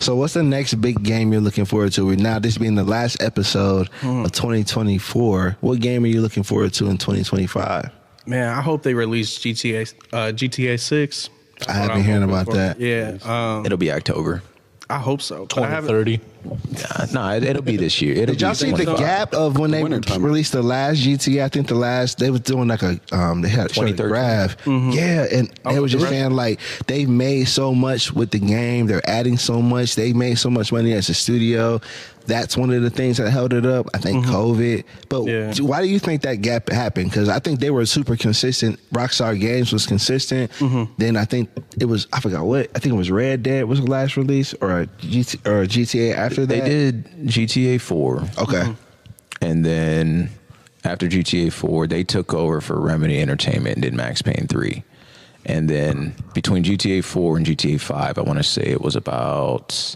So what's the next big game you're looking forward to? Now, this being the last episode of 2024, what game are you looking forward to in 2025? Man, I hope they release GTA 6. I haven't heard about that. Yeah. It'll be October. I hope so. but I haven't- 2030. No, it'll be this year. Did y'all see the gap of when they Wintertime. released the last GTA? I think they was doing like a they had a 2013. graph. Yeah, and they was just saying like they've made so much with the game. They're adding so much. They made so much money as a studio. That's one of the things that held it up. I think COVID. But Yeah. why do you think that gap happened? Because I think they were super consistent. Rockstar Games was consistent. Then I think it was, I forgot what. I think it was Red Dead was the last release or GTA after that. They did GTA 4. Okay. And then after GTA 4, they took over for Remedy Entertainment and did Max Payne 3. And then between GTA 4 and GTA 5, I want to say it was about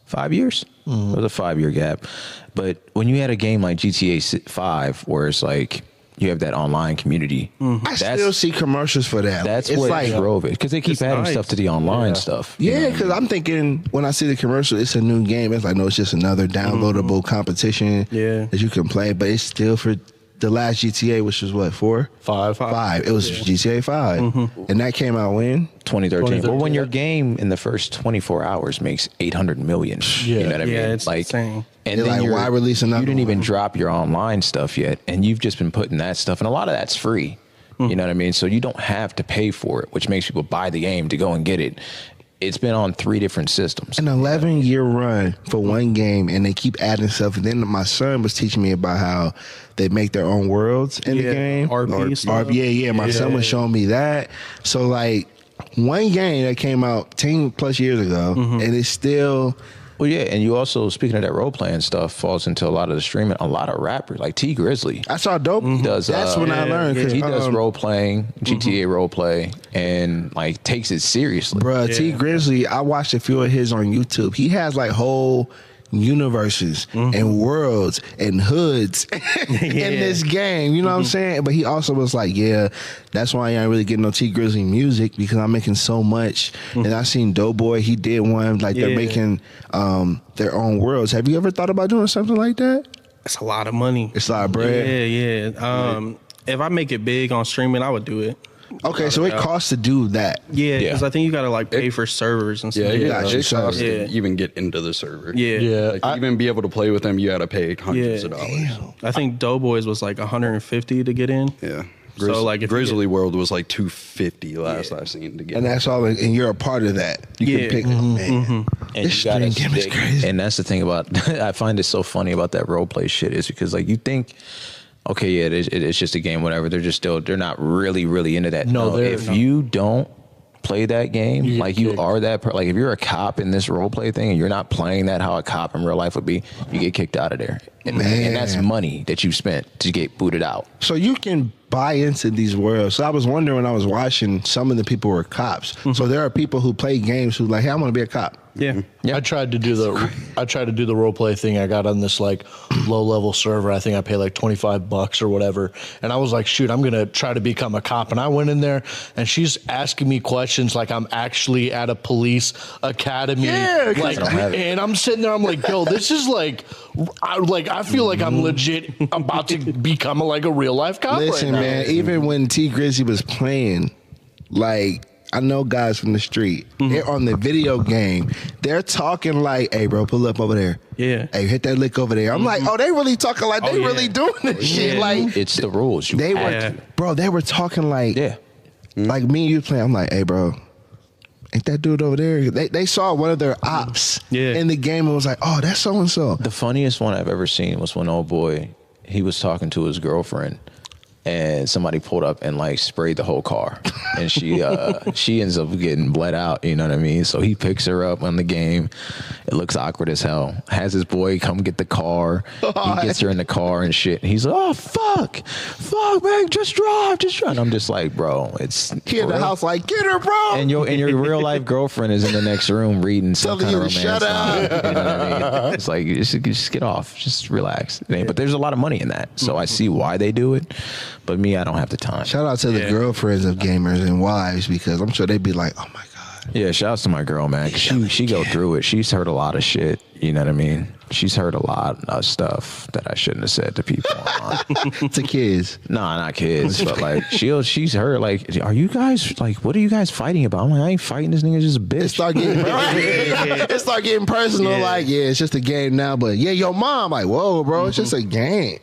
5 years. It was a 5-year gap. But when you had a game like GTA 5, where it's like you have that online community, I still see commercials for that. that's It's what like, drove it. Because they keep It's adding nice. stuff to the online stuff. you know yeah, what I because mean? I'm thinking when I see the commercial, it's a new game. It's like, no, it's just another downloadable competition Yeah. that you can play. But it's still for the last GTA, which was what, 4? 5. 5. It was GTA 5. And that came out when? 2013. Well, when 2013. your game in the first 24 hours makes 800 million, you know what I mean? Yeah, it's insane. And They're then like, why release another you didn't even one? drop your online stuff yet, and you've just been putting that stuff, and a lot of that's free. You know what I mean? So you don't have to pay for it, which makes people buy the game to go and get it. It's been on 3 different systems. An 11-year run for one game, and they keep adding stuff. And then my son was teaching me about how they make their own worlds in the Yeah, game. RP stuff. Yeah. My son was showing me that. So, like, one game that came out 10 plus years ago, and it's still... Well, yeah, and you also, speaking of that role playing stuff, falls into a lot of the streaming. A lot of rappers like T Grizzly. I saw dope. Does, That's when I learned. 'cause, He does role playing, GTA role play, and like takes it seriously. Bruh, T Grizzly, I watched a few of his on YouTube. He has like whole universes and worlds and hoods in this game. You know what I'm saying? But he also was like, yeah, that's why I ain't really getting no T Grizzly music because I'm making so much. And I seen Doughboy, he did one, like they're making their own worlds. Have you ever thought about doing something like that? It's a lot of money. It's a lot of bread. Yeah. If I make it big on streaming, I would do it. Okay, so it costs to do that. Yeah, Yeah. because I think you got to like pay for servers and stuff. Yeah, it, Gotcha. it costs Yeah. to even get into the server. Yeah. Yeah. Like, to even be able to play with them, you got to pay hundreds of dollars. I think Doughboys was like 150 to get in. Yeah. So, like, if you Grizzly World was like $250 last I've seen to get. And that's all, and you're a part of that. You Yeah. can pick, man. And This you gotta stream game is stick. crazy. And that's the thing about I find it so funny about that role play shit is because like you think, okay, yeah, it's just a game, whatever. They're not really into that. No, they're if not. you don't play that game, You get like you kicked. are like if you're a cop in this role play thing and you're not playing that how a cop in real life would be, you get kicked out of there. And that's Man. money that you spent to get booted out. So you can buy into these worlds. So I was wondering when I was watching, some of the people were cops. So there are people who play games who like, hey, I want to be a cop. Yeah. I tried to do the role play thing. I got on this like low level server. I think I paid like $25 or whatever. And I was like, shoot, I'm gonna try to become a cop. And I went in there and she's asking me questions like I'm actually at a police academy. Yeah, 'cause like, I don't have it. and I'm sitting there, I'm like, yo, this is like I feel like I'm legit about to become a real life cop. Listen, right now. man, even when T Grizzly was playing, like, I know guys from the street, they're on the video game. They're talking like, hey, bro, pull up over there. Yeah. Hey, hit that lick over there. I'm like, oh, they really talking like they yeah. really doing this shit. Yeah. Like, It's the rules. You they were, have bro, they were talking like, Yeah. like me and you playing. I'm like, hey, bro, ain't that dude over there? They saw one of their ops in the game and was like, oh, that's so and so. The funniest one I've ever seen was when old boy, he was talking to his girlfriend and somebody pulled up and like sprayed the whole car and she ends up getting bled out, you know what I mean? So he picks her up on the game. It looks awkward as hell. Has his boy come get the car. He gets her in the car and shit. And he's like, oh, fuck, man, just drive. And I'm just like, bro, it's He in the house like, get her, bro. and your real life girlfriend is in the next room reading some Telling kind of you romance to shut song. up. You know what I mean? It's like just get off, just relax. But there's a lot of money in that, so I see why they do it. But me, I don't have the time. Shout out to the girlfriends of gamers and wives because I'm sure they'd be like, oh my God. Yeah, shouts to my girl, man. 'Cause she go through it. She's heard a lot of shit. You know what I mean? She's heard a lot of stuff that I shouldn't have said to people. To kids. Nah, not kids, but like she's heard like, are you guys like, what are you guys fighting about? I'm like, I ain't fighting. This nigga's just a bitch. It start getting personal. Like, yeah, it's just a game now. But yeah, your mom, like, whoa, bro, it's just a game.